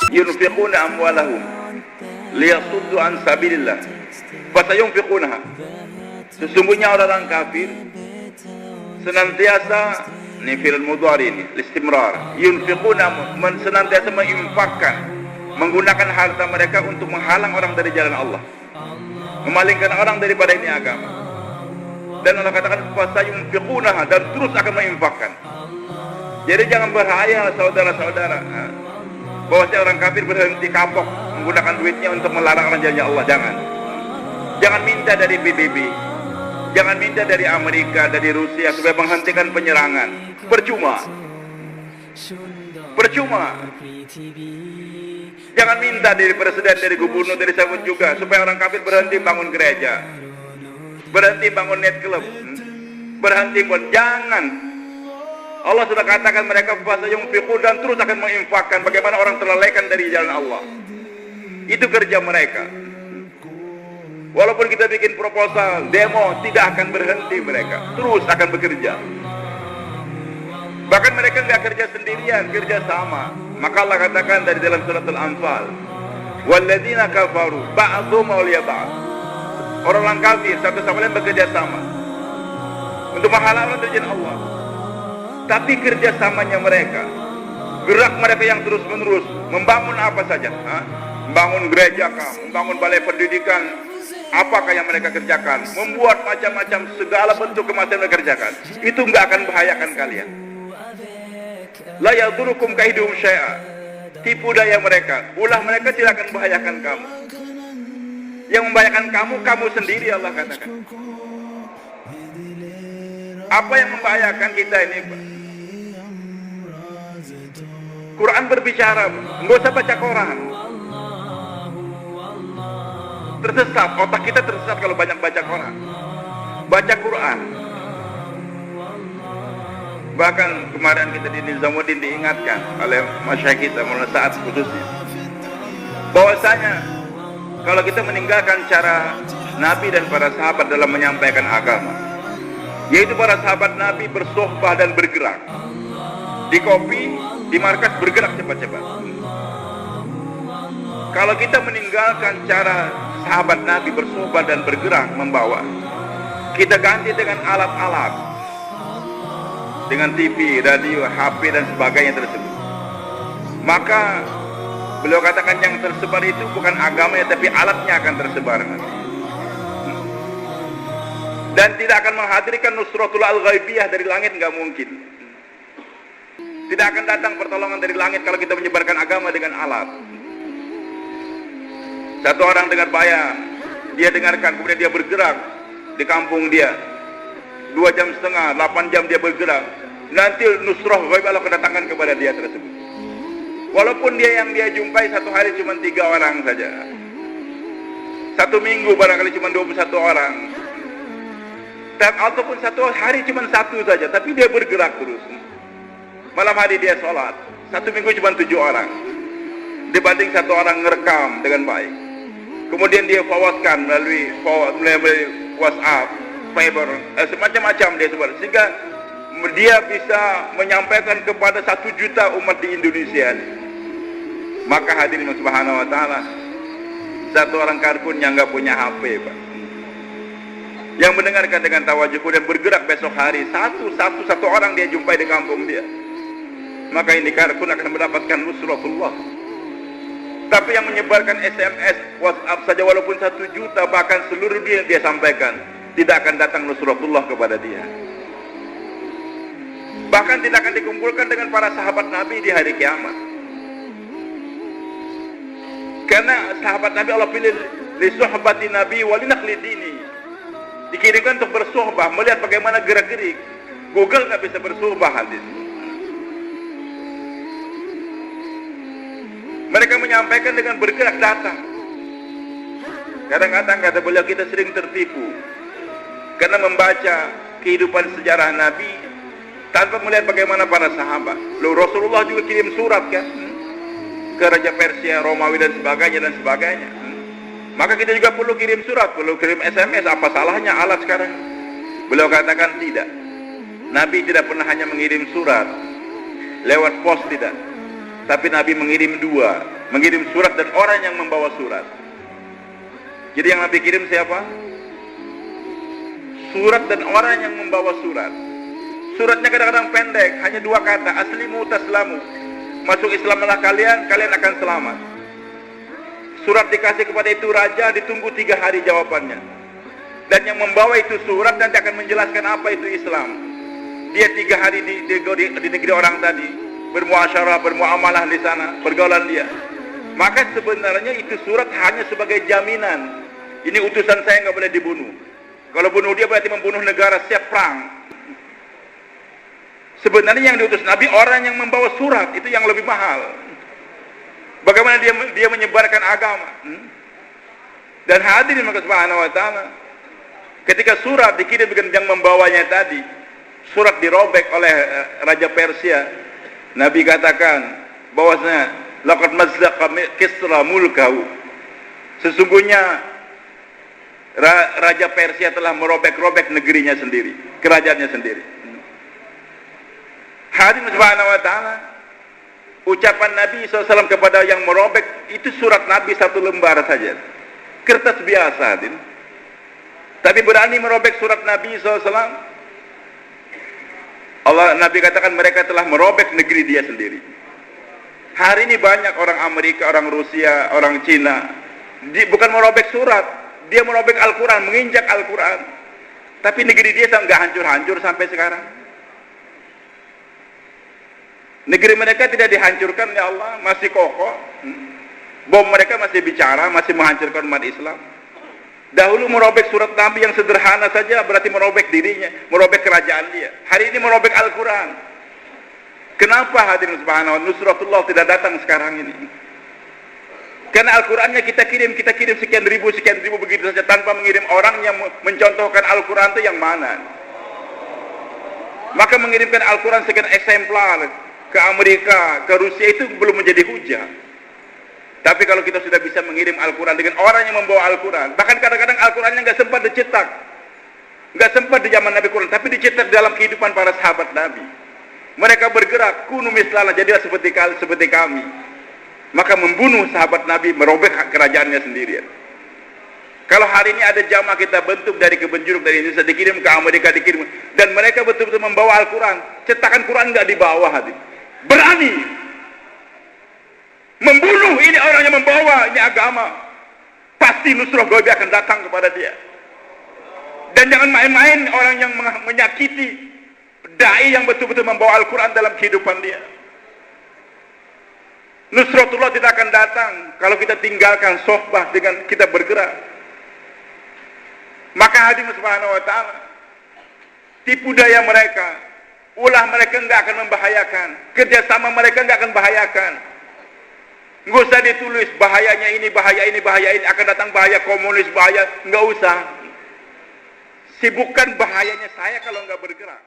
yunfiquna amwalahum liyasuddu an sabilillah fasayunfiqunaha. Sesungguhnya orang-orang kafir senantiasa, ini fi'il mudhari ini, istimrar, yunfiquna, senantiasa menginfakkan, menggunakan harta mereka untuk menghalang orang dari jalan Allah, memalingkan orang daripada ini agama. Dan Allah katakan fasayunfiqunaha, dan terus akan menginfakkan. Jadi jangan berhayal saudara-saudara bahwasanya orang kafir berhenti kapok menggunakan duitnya untuk melarang orang jalan Allah. Jangan minta dari PBB, jangan minta dari Amerika, dari Rusia supaya menghentikan penyerangan. Percuma. Jangan minta dari presiden, dari gubernur, dari siapa juga supaya orang kafir berhenti bangun gereja, berhenti bangun net club, berhenti pun. Jangan. Allah sudah katakan mereka fasayunfiqun, dan terus akan menginfakkan. Bagaimana orang terlalaikan dari jalan Allah, itu kerja mereka. Walaupun kita bikin proposal, demo, tidak akan berhenti mereka, terus akan bekerja. Bahkan mereka nggak kerja sendirian, kerja sama. Maka Allah katakan dari dalam surat Al-Anfal, walladzina kafaru ba'dhum awliya ba'd. Orang kafir satu sama lain bekerja sama untuk menghalang dari jalan Allah. Tapi kerjasamanya mereka, gerak mereka yang terus menerus membangun apa saja, membangun gereja kah, membangun balai pendidikan, apakah yang mereka kerjakan, membuat macam-macam segala bentuk kemajuan mereka kerjakan, itu nggak akan membahayakan kalian. La yadurukum kaidum syai'a, tipu daya mereka, ulah mereka tidak akan membahayakan kamu. Yang membahayakan kamu sendiri, Allah katakan. Apa yang membahayakan kita ini, Pak? Quran berbicara, nggak usah baca Quran. Tersesat, otak kita tersesat kalau banyak baca Quran. Baca Quran. Bahkan kemarin kita di Nizamuddin diingatkan oleh masyayikh kita mulai saat khususnya, bahwasanya kalau kita meninggalkan cara Nabi dan para sahabat dalam menyampaikan agama, yaitu para sahabat Nabi bersohbah dan bergerak di kopi, di markas, bergerak cepat-cepat. Kalau kita meninggalkan cara sahabat Nabi bersohbah dan bergerak membawa, kita ganti dengan alat-alat, dengan TV, radio, HP dan sebagainya tersebut, maka beliau katakan yang tersebar itu bukan agamanya, tapi alatnya akan tersebar nanti. Dan tidak akan menghadirkan nusratul al-ghaibiyah dari langit, nggak mungkin. Tidak akan datang pertolongan dari langit kalau kita menyebarkan agama dengan alat. Satu orang dengar bayar, dia dengarkan, kemudian dia bergerak di kampung dia 2,5 jam, 8 jam dia bergerak. Nanti nusrah ghaib Allah kedatangan kepada dia tersebut. Walaupun dia yang dia jumpai satu hari cuma 3 orang saja, satu minggu barangkali cuma 21 orang, ataupun satu hari cuma 1 saja, tapi dia bergerak terus. Malam hari dia sholat, satu minggu cuma 7 orang, dibanding 1 orang ngerekam dengan baik. Kemudian dia forwardkan melalui WhatsApp, Viber, semacam-macam dia sebar, sehingga dia bisa menyampaikan kepada 1 juta umat di Indonesia. Maka hadirin subhanahu wa ta'ala, 1 orang kafir yang nggak punya HP, Pak, yang mendengarkan dengan tawajuh dan bergerak besok hari, satu orang dia jumpai di kampung dia, maka ini kafir akan mendapatkan nusratullah. Tapi yang menyebarkan SMS, WhatsApp saja, walaupun 1 juta, bahkan seluruh dunia dia sampaikan, tidak akan datang nusratullah kepada dia. Bahkan tidak akan dikumpulkan dengan para sahabat Nabi di hari kiamat. Karena sahabat Nabi Allah pilih li suhbati Nabi wa li naqli dini, dikirimkan untuk bersuhbah, melihat bagaimana gerak-gerik. Google nggak bisa bersuhbah hadis. Mereka menyampaikan dengan bergerak datang. Kadang-kadang kata beliau, kita sering tertipu karena membaca kehidupan sejarah Nabi tanpa melihat bagaimana para sahabat. Lalu Rasulullah juga kirim surat kan ke Raja Persia, Romawi dan sebagainya. Maka kita juga perlu kirim surat, perlu kirim SMS. Apa salahnya alat sekarang? Beliau katakan tidak. Nabi tidak pernah hanya mengirim surat lewat pos, tidak. Tapi Nabi mengirim dua, mengirim surat dan orang yang membawa surat. Jadi yang Nabi kirim siapa? Surat dan orang yang membawa surat. Suratnya kadang-kadang pendek, hanya dua kata, aslimu taslamu. Masuk Islamlah kalian, kalian akan selamat. Surat dikasih kepada itu raja, ditunggu 3 hari jawabannya. Dan yang membawa itu surat nanti akan menjelaskan apa itu Islam. Dia 3 hari di negeri orang tadi, bermuasyarah, bermuamalah di sana, pergaulan dia. Maka sebenarnya itu surat hanya sebagai jaminan. Ini utusan saya nggak boleh dibunuh. Kalau bunuh dia berarti membunuh negara, siap perang. Sebenarnya yang diutus Nabi orang yang membawa surat, itu yang lebih mahal. Bagaimana dia menyebarkan agama. Dan hadirin maka subhanahu wa ta'ala, ketika surat dikirim dengan yang membawanya tadi, surat dirobek oleh Raja Persia, Nabi katakan bahwasanya laqad mazzaqa Kisra mulkahu, sesungguhnya Raja Persia telah merobek-robek negerinya sendiri, kerajaannya sendiri. Hadirin subhanahu wa ta'ala, ucapan Nabi SAW kepada yang merobek itu surat Nabi 1 lembar saja, kertas biasa, hadirin. Tapi berani merobek surat Nabi SAW. Nabi katakan mereka telah merobek negeri dia sendiri. Hari ini banyak orang Amerika, orang Rusia, orang Cina, bukan merobek surat, dia merobek Al-Quran, menginjak Al-Quran. Tapi negeri dia nggak hancur-hancur sampai sekarang. Negeri mereka tidak dihancurkan ya Allah, masih kokoh. Bom mereka masih bicara, masih menghancurkan umat Islam. Dahulu merobek surat Nabi yang sederhana saja berarti merobek dirinya, merobek kerajaan dia. Hari ini merobek Al-Quran. Kenapa hadirin subhanahu wa ta'ala Nusratullah tidak datang sekarang ini? Karena Al-Qurannya kita kirim sekian ribu begitu saja tanpa mengirim orang yang mencontohkan Al-Quran itu yang mana? Maka mengirimkan Al-Quran sekian eksemplar ke Amerika, ke Rusia itu belum menjadi hujah. Tapi kalau kita sudah bisa mengirim Al-Quran dengan orang yang membawa Al-Quran, bahkan kadang-kadang Al-Qurannya nggak sempat dicetak, nggak sempat di zaman Nabi Quran, tapi dicetak dalam kehidupan para sahabat Nabi. Mereka bergerak, kunu mislana, jadilah seperti kami. Maka membunuh sahabat Nabi, merobek kerajaannya sendirian. Kalau hari ini ada jamaah kita bentuk dari kebun jeruk dari Indonesia, dikirim ke Amerika, dikirim, dan mereka betul-betul membawa Al-Quran, cetakan Quran nggak dibawa, hadirin. Berani membunuh ini orang yang membawa ini agama, pasti nusrah goibi akan datang kepada dia. Dan jangan main-main orang yang menyakiti dai yang betul-betul membawa Al-Quran dalam kehidupan dia. Nusratullah tidak akan datang kalau kita tinggalkan sohbah dengan kita bergerak. Maka hadirin subhanahu wa ta'ala, tipu daya mereka, ulah mereka nggak akan membahayakan, kerjasama mereka nggak akan membahayakan. Nggak usah ditulis bahayanya ini, akan datang bahaya komunis, bahaya, nggak usah. Sibukkan bahayanya saya kalau nggak bergerak.